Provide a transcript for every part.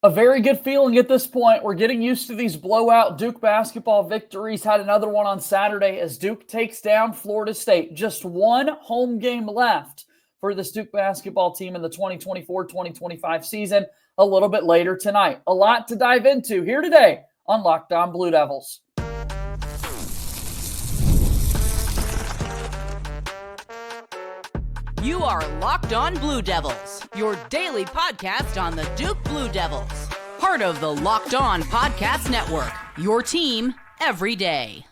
A very good feeling at this point. We're getting used to these blowout Duke basketball victories. Had another one on Saturday as Duke takes down Florida State. Just one home game left for this Duke basketball team in the 2024-2025 season a little bit later tonight. A lot to dive into here today on Locked On Blue Devils. You are Locked On Blue Devils, your daily podcast on the Duke Blue Devils. Part of the Locked On Podcast Network, your team every day.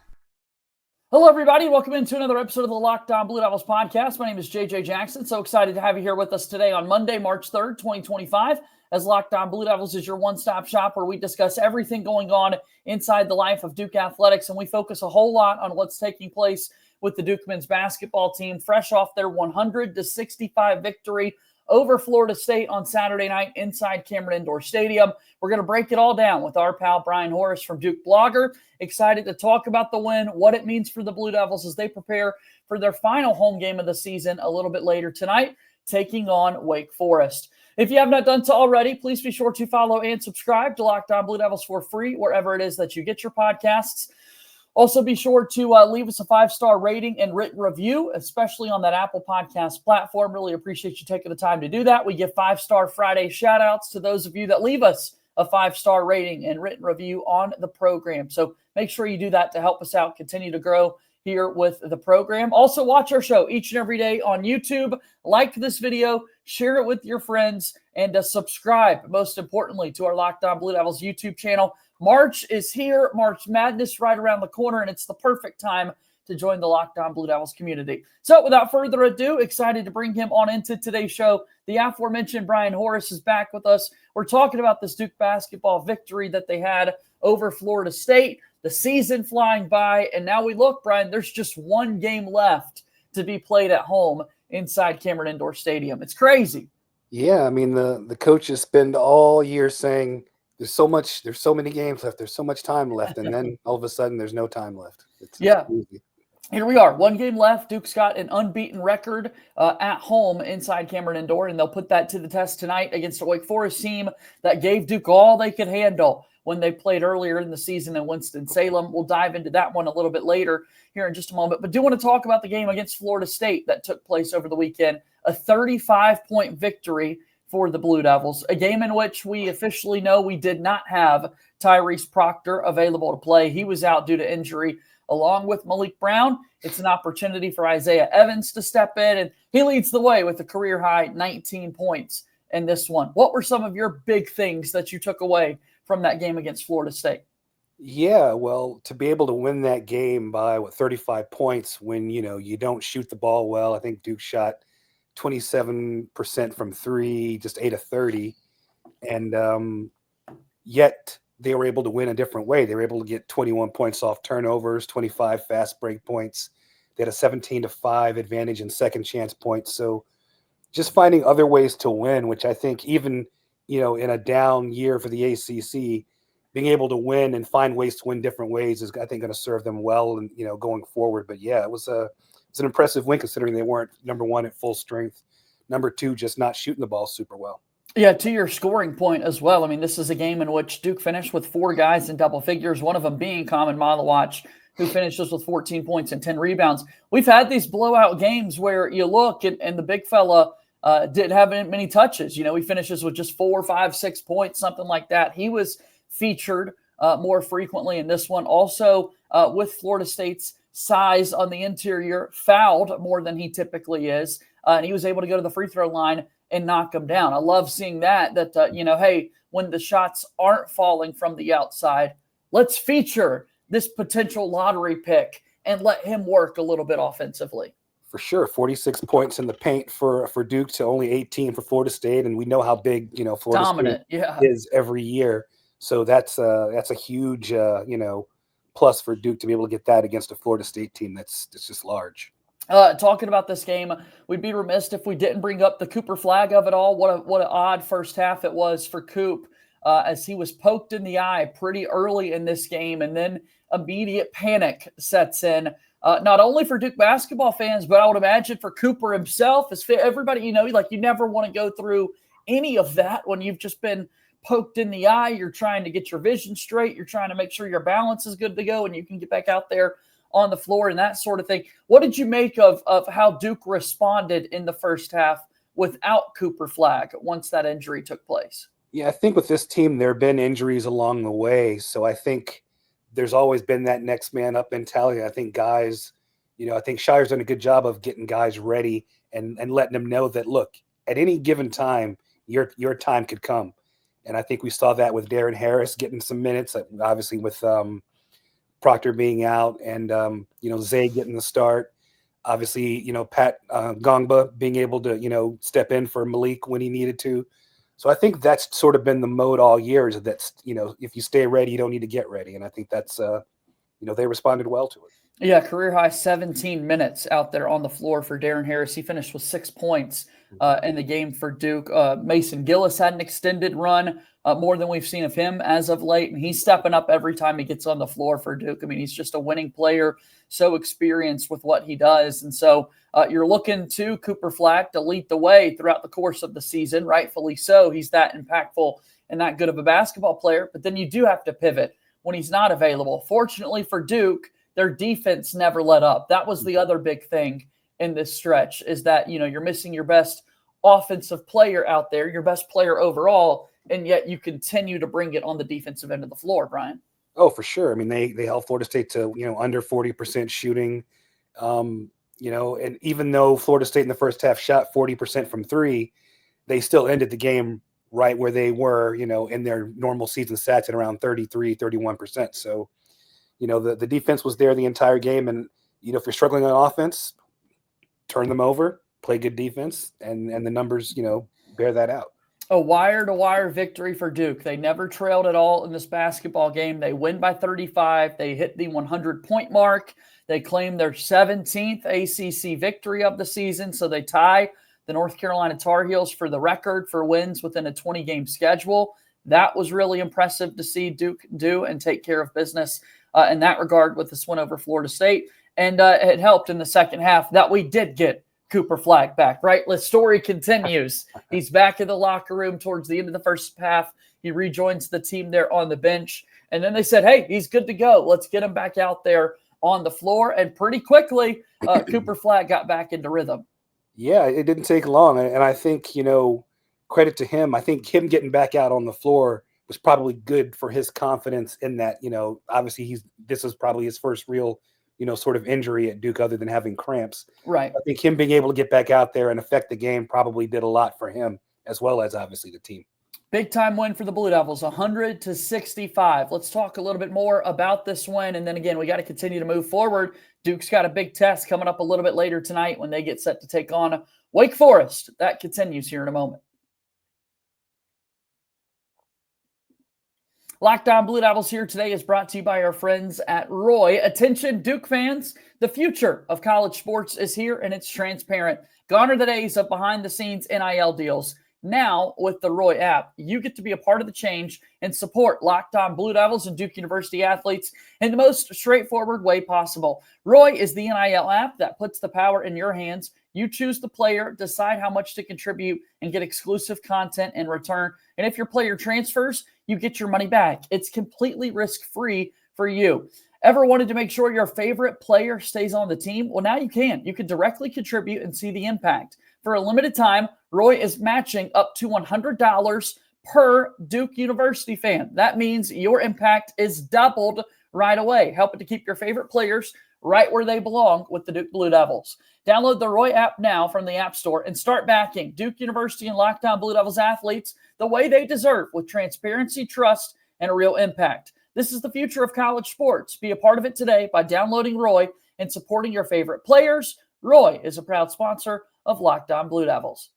Hello, everybody. Welcome into another episode of the Locked On Blue Devils podcast. My name is JJ Jackson. So excited to have you here with us today on Monday, March 3rd, 2025, as Locked On Blue Devils is your one-stop shop where we discuss everything going on inside the life of Duke athletics, and we focus a whole lot on what's taking place with the Duke men's basketball team, fresh off their 100-65 victory over Florida State on Saturday night inside Cameron Indoor Stadium. We're going to break it all down with our pal Brian Horace from Duke Blogger. Excited to talk about the win, what it means for the Blue Devils as they prepare for their final home game of the season a little bit later tonight, taking on Wake Forest. If you have not done so already, please be sure to follow and subscribe to Locked On Blue Devils for free wherever it is that you get your podcasts. Also, be sure to leave us a 5-star rating and written review, especially on that Apple Podcast platform. Really appreciate you taking the time to do that. We give 5-star Friday shout-outs to those of you that leave us a 5-star rating and written review on the program. So make sure you do that to help us out, continue to grow here with the program. Also, watch our show each and every day on YouTube. Like this video, share it with your friends, and subscribe, most importantly, to our Locked On Blue Devils YouTube channel. March is here, March Madness right around the corner, and it's the perfect time to join the Locked On Blue Devils community. So without further ado, excited to bring him on into today's show. The aforementioned Brian Horace is back with us. We're talking about this Duke basketball victory that they had over Florida State, the season flying by, and now we look, Brian, there's just one game left to be played at home inside Cameron Indoor Stadium. It's crazy. Yeah, I mean, the coaches spend all year saying, there's so many games left. There's so much time left. And then all of a sudden there's no time left. It's crazy. Here we are. One game left. Duke's got an unbeaten record at home inside Cameron Indoor, and they'll put that to the test tonight against a Wake Forest team that gave Duke all they could handle when they played earlier in the season in Winston-Salem. We'll dive into that one a little bit later here in just a moment. But do want to talk about the game against Florida State that took place over the weekend. A 35-point victory for the Blue Devils, a game in which we officially know we did not have Tyrese Proctor available to play. He was out due to injury along with Maliq Brown. It's an opportunity for Isaiah Evans to step in, and he leads the way with a career-high 19 points in this one. What were some of your big things that you took away from that game against Florida State? Yeah, well, to be able to win that game by 35 points when, you don't shoot the ball well. I think Duke shot 27% from three, just 8 of 30. And yet they were able to win a different way. They were able to get 21 points off turnovers, 25 fast break points. They had a 17-5 advantage in second chance points. So just finding other ways to win, which I think even, in a down year for the ACC, being able to win and find ways to win different ways is, I think, going to serve them well and, going forward. But yeah, it's an impressive win considering they weren't, number one, at full strength. Number two, just not shooting the ball super well. Yeah, to your scoring point as well. I mean, this is a game in which Duke finished with 4 guys in double figures, one of them being Common Malawach, who finishes with 14 points and 10 rebounds. We've had these blowout games where you look and the big fella didn't have many touches. He finishes with just 4, 5, 6 points, something like that. He was featured more frequently in this one. Also, with Florida State's size on the interior, fouled more than he typically is. And he was able to go to the free throw line and knock them down. I love seeing that hey, when the shots aren't falling from the outside, let's feature this potential lottery pick and let him work a little bit offensively. For sure. 46 points in the paint for Duke to only 18 for Florida State. And we know how big, Florida Dominant, State is every year. So that's a huge, plus for Duke to be able to get that against a Florida State team that's just large. Talking about this game, we'd be remiss if we didn't bring up the Cooper flag of it all. What an odd first half it was for Coop as he was poked in the eye pretty early in this game, and then immediate panic sets in. Not only for Duke basketball fans, but I would imagine for Cooper himself, as everybody, you never want to go through any of that when you've just been poked in the eye. You're trying to get your vision straight. You're trying to make sure your balance is good to go and you can get back out there on the floor and that sort of thing. What did you make of how Duke responded in the first half without Cooper Flagg once that injury took place? Yeah, I think with this team, there have been injuries along the way. So I think there's always been that next man up mentality. I think guys, I think Shire's done a good job of getting guys ready and letting them know that, look, at any given time, your time could come. And I think we saw that with Darren Harris getting some minutes, obviously with Proctor being out and, Zay getting the start. Obviously, Pat Gongba being able to, step in for Maliq when he needed to. So I think that's sort of been the mode all year is that, if you stay ready, you don't need to get ready. And I think that's, they responded well to it. Yeah, career high 17 minutes out there on the floor for Darren Harris. He finished with 6 points in the game for Duke. Mason Gillis had an extended run, more than we've seen of him as of late, and he's stepping up every time he gets on the floor for Duke. I mean, he's just a winning player, so experienced with what he does. And so you're looking to Cooper Flagg to lead the way throughout the course of the season, rightfully so. He's that impactful and that good of a basketball player, but then you do have to pivot when he's not available. Fortunately for Duke, their defense never let up. That was the other big thing in this stretch is that, you're missing your best offensive player out there, your best player overall, and yet you continue to bring it on the defensive end of the floor, Brian. Oh, for sure. I mean, they held Florida State to, under 40% shooting, and even though Florida State in the first half shot 40% from three, they still ended the game right where they were, in their normal season stats at around 33, 31%. So, the defense was there the entire game. And, if you're struggling on offense, turn them over, play good defense, and the numbers, bear that out. A wire-to-wire victory for Duke. They never trailed at all in this basketball game. They win by 35. They hit the 100-point mark. They claim their 17th ACC victory of the season, so they tie the North Carolina Tar Heels for the record for wins within a 20-game schedule. That was really impressive to see Duke do and take care of business in that regard with this win over Florida State. And it helped in the second half that we did get Cooper Flagg back, right? The story continues. He's back in the locker room towards the end of the first half. He rejoins the team there on the bench. And then they said, hey, he's good to go. Let's get him back out there on the floor. And pretty quickly, Cooper Flagg got back into rhythm. Yeah, it didn't take long. And I think, credit to him. I think him getting back out on the floor was probably good for his confidence in that, obviously this is probably his first real sort of injury at Duke other than having cramps. Right. I think him being able to get back out there and affect the game probably did a lot for him as well as obviously the team. Big time win for the Blue Devils, 100-65. Let's talk a little bit more about this win. And then again, we got to continue to move forward. Duke's got a big test coming up a little bit later tonight when they get set to take on Wake Forest. That continues here in a moment. Locked On Blue Devils here today is brought to you by our friends at Roy. Attention, Duke fans, the future of college sports is here and it's transparent. Gone are the days of behind-the-scenes NIL deals. Now, with the Roy app, you get to be a part of the change and support Locked On Blue Devils and Duke University athletes in the most straightforward way possible. Roy is the NIL app that puts the power in your hands. You choose the player, decide how much to contribute, and get exclusive content in return. And if your player transfers, you get your money back. It's completely risk-free for you. Ever wanted to make sure your favorite player stays on the team? Well, now you can. You can directly contribute and see the impact. For a limited time, Roy is matching up to $100 per Duke University fan. That means your impact is doubled right away, helping to keep your favorite players right where they belong with the Duke Blue Devils. Download the Roy app now from the App Store and start backing Duke University and Locked On Blue Devils athletes the way they deserve with transparency, trust, and a real impact. This is the future of college sports. Be a part of it today by downloading Roy and supporting your favorite players. Roy is a proud sponsor of Locked On Blue Devils.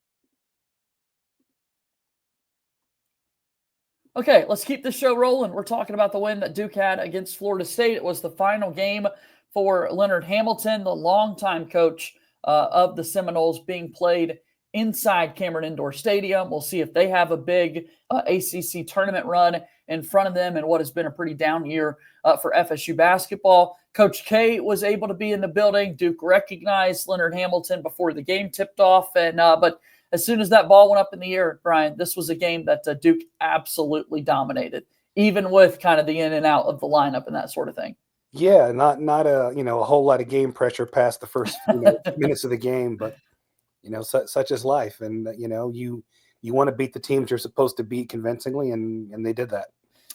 Okay, let's keep this show rolling. We're talking about the win that Duke had against Florida State. It was the final game for Leonard Hamilton, the longtime coach of the Seminoles, being played inside Cameron Indoor Stadium. We'll see if they have a big ACC tournament run in front of them in what has been a pretty down year for FSU basketball. Coach K was able to be in the building. Duke recognized Leonard Hamilton before the game tipped off, but as soon as that ball went up in the air, Brian, this was a game that Duke absolutely dominated, even with kind of the in and out of the lineup and that sort of thing. Yeah, not a whole lot of game pressure past the first minutes of the game, but such is life, and you want to beat the teams you're supposed to beat convincingly, and they did that.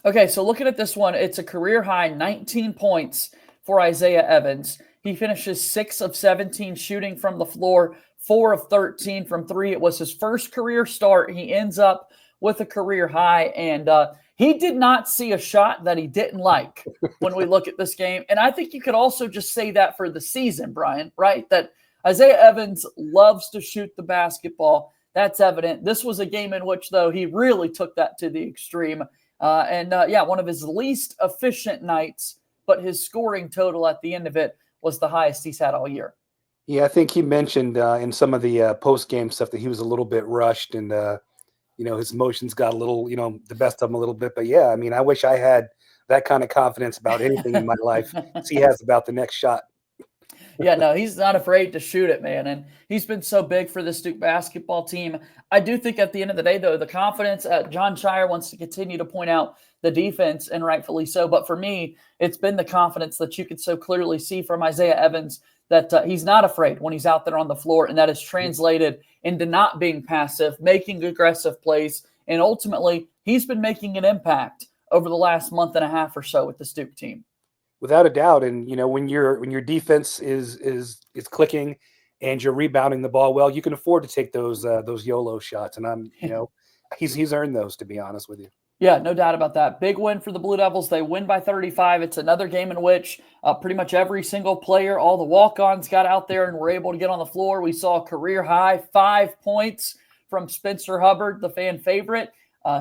Okay, so looking at this one, it's a career high 19 points for Isaiah Evans. He finishes 6 of 17 shooting from the floor, 4 of 13 from three. It was his first career start. He ends up with a career high, and he did not see a shot that he didn't like when we look at this game. And I think you could also just say that for the season, Brian, right? That Isaiah Evans loves to shoot the basketball. That's evident. This was a game in which, though, he really took that to the extreme. One of his least efficient nights, but his scoring total at the end of it was the highest he's had all year. Yeah, I think he mentioned in some of the post-game stuff that he was a little bit rushed and, his emotions got a little, the best of him a little bit. But, yeah, I mean, I wish I had that kind of confidence about anything in my life as he has about the next shot. Yeah, no, he's not afraid to shoot it, man. And he's been so big for this Duke basketball team. I do think at the end of the day, though, the confidence, John Shire wants to continue to point out the defense, and rightfully so. But for me, it's been the confidence that you could so clearly see from Isaiah Evans that he's not afraid when he's out there on the floor. And that is translated into not being passive, making aggressive plays. And ultimately, he's been making an impact over the last month and a half or so with this Duke team. Without a doubt. And, when your defense is clicking and you're rebounding the ball well, you can afford to take those YOLO shots. And he's earned those, to be honest with you. Yeah, no doubt about that. Big win for the Blue Devils. They win by 35. It's another game in which pretty much every single player, all the walk-ons got out there and were able to get on the floor. We saw a career high 5 points from Spencer Hubbard, the fan favorite,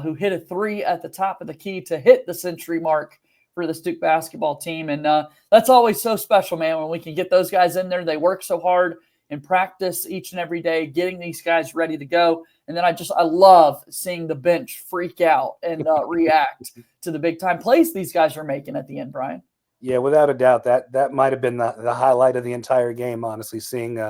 who hit a 3 at the top of the key to hit the century mark for the Duke basketball team. And that's always so special, man, when we can get those guys in there. They work so hard in practice each and every day, getting these guys ready to go. And then I love seeing the bench freak out and react to the big-time plays these guys are making at the end, Brian. Yeah, without a doubt, that might have been the highlight of the entire game, honestly, seeing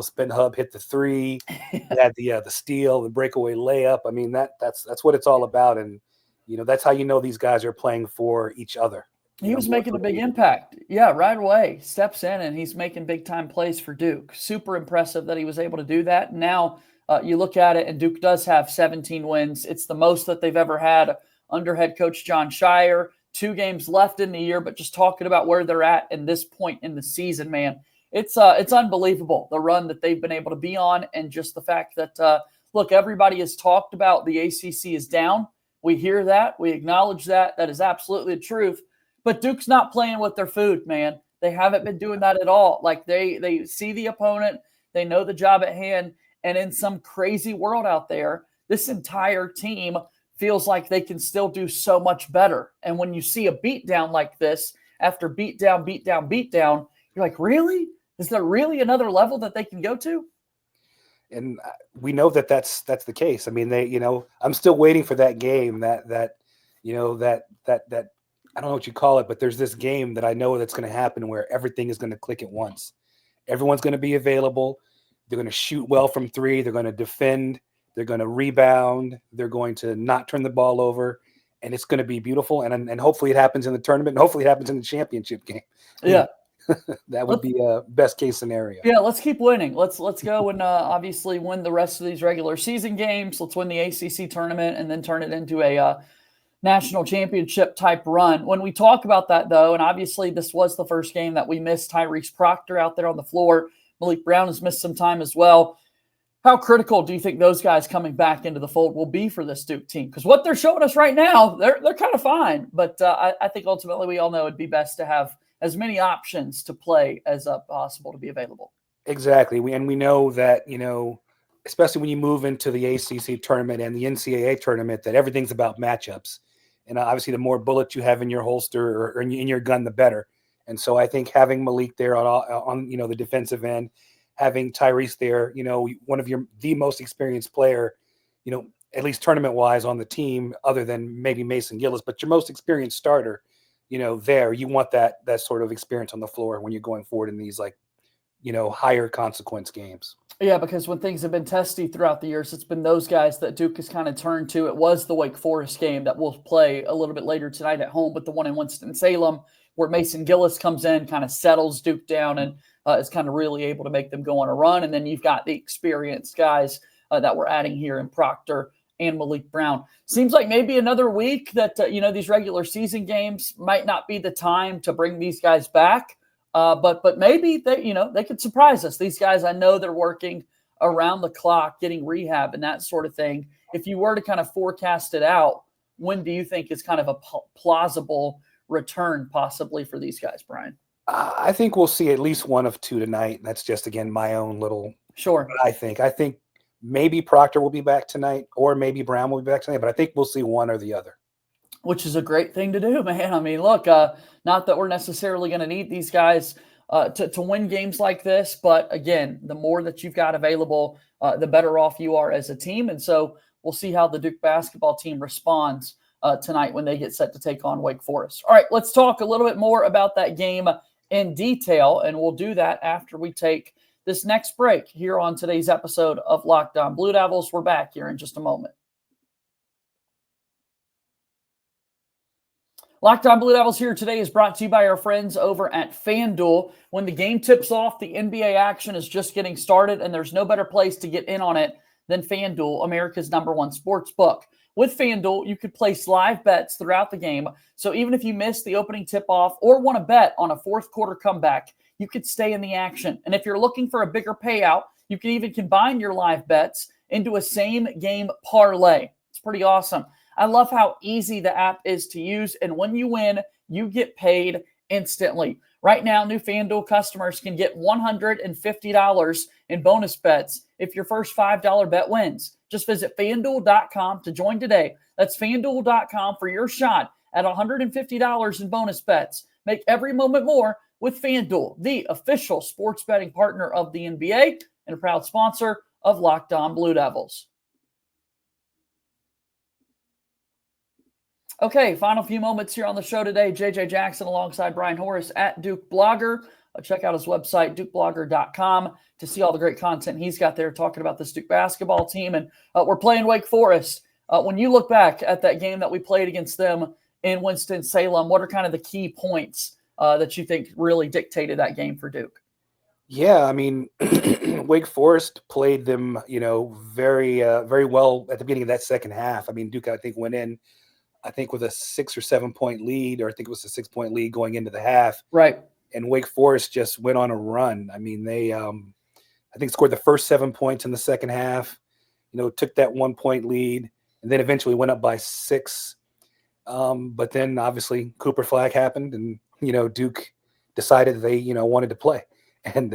Spin Hub hit the 3, had the steal, the breakaway layup. I mean, that's what it's all about. And that's how these guys are playing for each other. He was making a big impact. Yeah, right away. Steps in, and he's making big-time plays for Duke. Super impressive that he was able to do that. Now you look at it, and Duke does have 17 wins. It's the most that they've ever had under head coach John Shire. 2 games left in the year, but just talking about where they're at this point in the season, man, it's unbelievable, the run that they've been able to be on, and just the fact that, look, everybody has talked about the ACC is down. We hear that. We acknowledge that. That is absolutely the truth. But Duke's not playing with their food, man. They haven't been doing that at all. Like they see the opponent. They know the job at hand. And in some crazy world out there, this entire team feels like they can still do so much better. And when you see a beatdown like this, after beatdown, you're like, really? Is there really another level that they can go to? And we know that that's the case. I mean, I'm still waiting for that game that I don't know what you call it, but there's this game that I know that's going to happen where everything is going to click at once. Everyone's going to be available. They're going to shoot well from 3. They're going to defend. They're going to rebound. They're going to not turn the ball over. And it's going to be beautiful. And hopefully it happens in the tournament. And hopefully it happens in the championship game. Yeah. That would be a best case scenario. Yeah, let's keep winning. Let's go and obviously win the rest of these regular season games. Let's win the ACC tournament and then turn it into a national championship type run. When we talk about that, though, and obviously this was the first game that we missed Tyrese Proctor out there on the floor. Maliq Brown has missed some time as well. How critical do you think those guys coming back into the fold will be for this Duke team? Because what they're showing us right now, they're kind of fine. But I think ultimately we all know it'd be best to have as many options to play as possible to be available. Exactly. We know that, especially when you move into the ACC tournament and the NCAA tournament, that everything's about matchups. And obviously the more bullets you have in your holster or in your gun, the better. And so I think having Maliq there on the defensive end, having Tyrese there, one of the most experienced player, at least tournament-wise on the team, other than maybe Mason Gillis, but your most experienced starter, there, you want that sort of experience on the floor when you're going forward in these higher consequence games. Yeah, because when things have been testy throughout the years, it's been those guys that Duke has kind of turned to. It was the Wake Forest game that we'll play a little bit later tonight at home, but the one in Winston-Salem where Mason Gillis comes in, kind of settles Duke down and is kind of really able to make them go on a run. And then you've got the experienced guys that we're adding here in Proctor and Maliq Brown. Seems like maybe another week that, these regular season games might not be the time to bring these guys back. But maybe they could surprise us. These guys, I know they're working around the clock, getting rehab and that sort of thing. If you were to kind of forecast it out, when do you think is kind of a plausible return possibly for these guys, Brian? I think we'll see at least one of two tonight. That's just, again, my own little. Sure. I think maybe Proctor will be back tonight, or maybe Brown will be back tonight. But I think we'll see one or the other. Which is a great thing to do, man. I mean, look, not that we're necessarily going to need these guys to win games like this, but again, the more that you've got available, the better off you are as a team. And so we'll see how the Duke basketball team responds tonight when they get set to take on Wake Forest. All right, let's talk a little bit more about that game in detail, and we'll do that after we take this next break here on today's episode of Locked On Blue Devils. We're back here in just a moment. Locked On Blue Devils here today is brought to you by our friends over at FanDuel. When the game tips off, the NBA action is just getting started, and there's no better place to get in on it than FanDuel, America's #1 sports book. With FanDuel, you could place live bets throughout the game, so even if you miss the opening tip-off or want to bet on a fourth quarter comeback, you could stay in the action. And if you're looking for a bigger payout, you can even combine your live bets into a same-game parlay. It's pretty awesome. I love how easy the app is to use, and when you win, you get paid instantly. Right now, new FanDuel customers can get $150 in bonus bets if your first $5 bet wins. Just visit FanDuel.com to join today. That's FanDuel.com for your shot at $150 in bonus bets. Make every moment more with FanDuel, the official sports betting partner of the NBA and a proud sponsor of Locked On Blue Devils. Okay, final few moments here on the show today. JJ Jackson alongside Brian Horace at Duke Blogger. Check out his website, dukeblogger.com, to see all the great content he's got there talking about this Duke basketball team. And we're playing Wake Forest. When you look back at that game that we played against them in Winston-Salem, what are kind of the key points that you think really dictated that game for Duke? Yeah, I mean, Wake Forest played them, very, very well at the beginning of that second half. I mean, Duke, I think, went in, with a 6 or 7 point lead, or I think it was a 6 point lead going into the half. Right. And Wake Forest just went on a run. I mean, they, I think, scored the first 7 points in the second half, took that 1 point lead, and then eventually went up by 6. But then obviously Cooper flag happened, and, Duke decided they, wanted to play. And,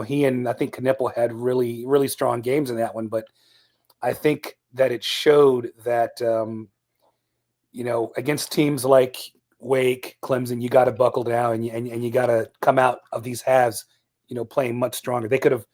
he and I think Knipple had really, really strong games in that one. But I think that it showed that, against teams like Wake, Clemson, you got to buckle down and you got to come out of these halves, playing much stronger. They could have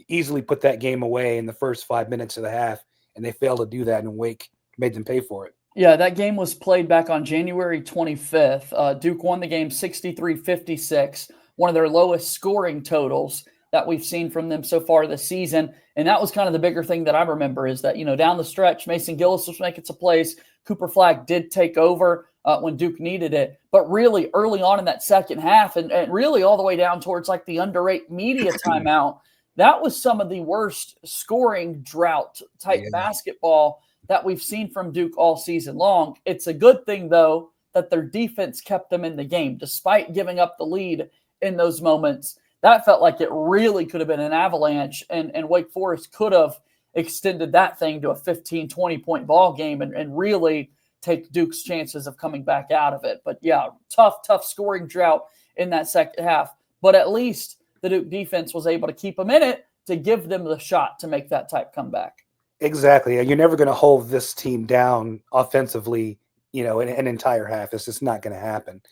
easily put that game away in the first 5 minutes of the half, and they failed to do that, and Wake made them pay for it. Yeah, that game was played back on January 25th. Duke won the game 63-56, one of their lowest scoring totals that we've seen from them so far this season. And that was kind of the bigger thing that I remember is that, down the stretch, Mason Gillis was making some plays. Cooper Flagg did take over when Duke needed it. But really early on in that second half and really all the way down towards like the under 8 media timeout, that was some of the worst scoring drought type basketball that we've seen from Duke all season long. It's a good thing, though, that their defense kept them in the game despite giving up the lead in those moments. That felt like it really could have been an avalanche, and Wake Forest could have extended that thing to a 15, 20-point ball game and really take Duke's chances of coming back out of it. But, yeah, tough scoring drought in that second half. But at least the Duke defense was able to keep them in it to give them the shot to make that type comeback. Exactly. You're never going to hold this team down offensively, an entire half. It's just not going to happen.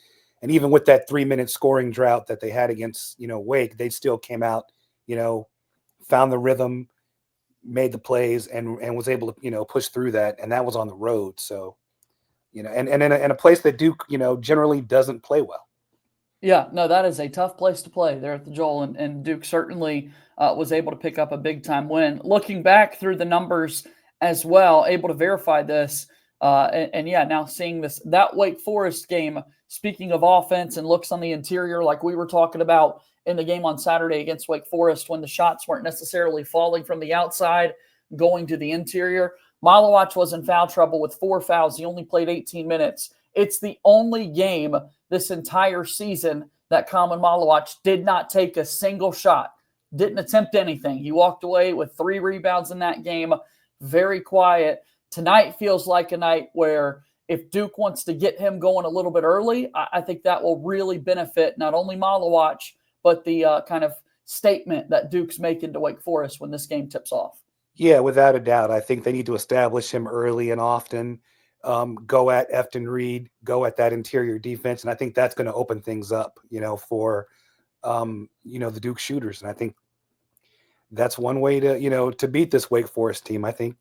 And even with that 3-minute scoring drought that they had against, Wake, they still came out, found the rhythm, made the plays, and was able to, push through that. And that was on the road. So, and in a place that Duke, generally doesn't play well. Yeah, no, that is a tough place to play there at the Joel, and Duke certainly was able to pick up a big time win. Looking back through the numbers as well, able to verify this, and yeah, now seeing that Wake Forest game. Speaking of offense and looks on the interior, like we were talking about in the game on Saturday against Wake Forest, when the shots weren't necessarily falling from the outside, going to the interior. Maliq was in foul trouble with 4 fouls. He only played 18 minutes. It's the only game this entire season that Common Maliq did not take a single shot, didn't attempt anything. He walked away with 3 rebounds in that game, very quiet. Tonight feels like a night where if Duke wants to get him going a little bit early, I think that will really benefit not only Maliq, but the kind of statement that Duke's making to Wake Forest when this game tips off. Yeah, without a doubt. I think they need to establish him early and often. Go at Efton Reed, go at that interior defense, and I think that's going to open things up, for the Duke shooters. And I think that's one way to beat this Wake Forest team. I think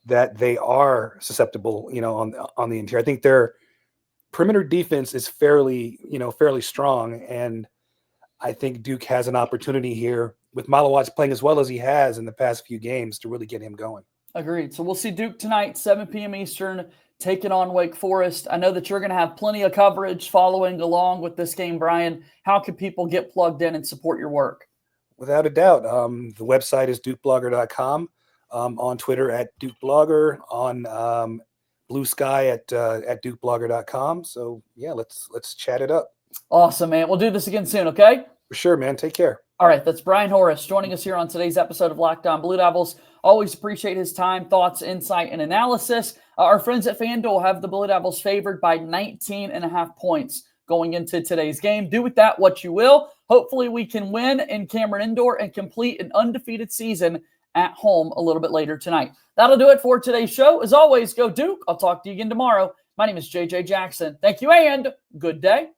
that they are susceptible, on the interior. I think their perimeter defense is fairly strong, and I think Duke has an opportunity here with Maliq playing as well as he has in the past few games to really get him going. Agreed. So we'll see Duke tonight, 7 p.m. Eastern, taking on Wake Forest. I know that you're going to have plenty of coverage following along with this game, Brian. How can people get plugged in and support your work? Without a doubt. The website is dukeblogger.com, on Twitter at dukeblogger, on Blue Sky at dukeblogger.com. So, yeah, let's chat it up. Awesome, man. We'll do this again soon, okay? For sure, man. Take care. All right, that's Brian Horace joining us here on today's episode of Locked On Blue Devils. Always appreciate his time, thoughts, insight, and analysis. Our friends at FanDuel have the Blue Devils favored by 19.5 points going into today's game. Do with that what you will. Hopefully we can win in Cameron Indoor and complete an undefeated season at home a little bit later tonight. That'll do it for today's show. As always, go Duke. I'll talk to you again tomorrow. My name is JJ Jackson. Thank you and good day.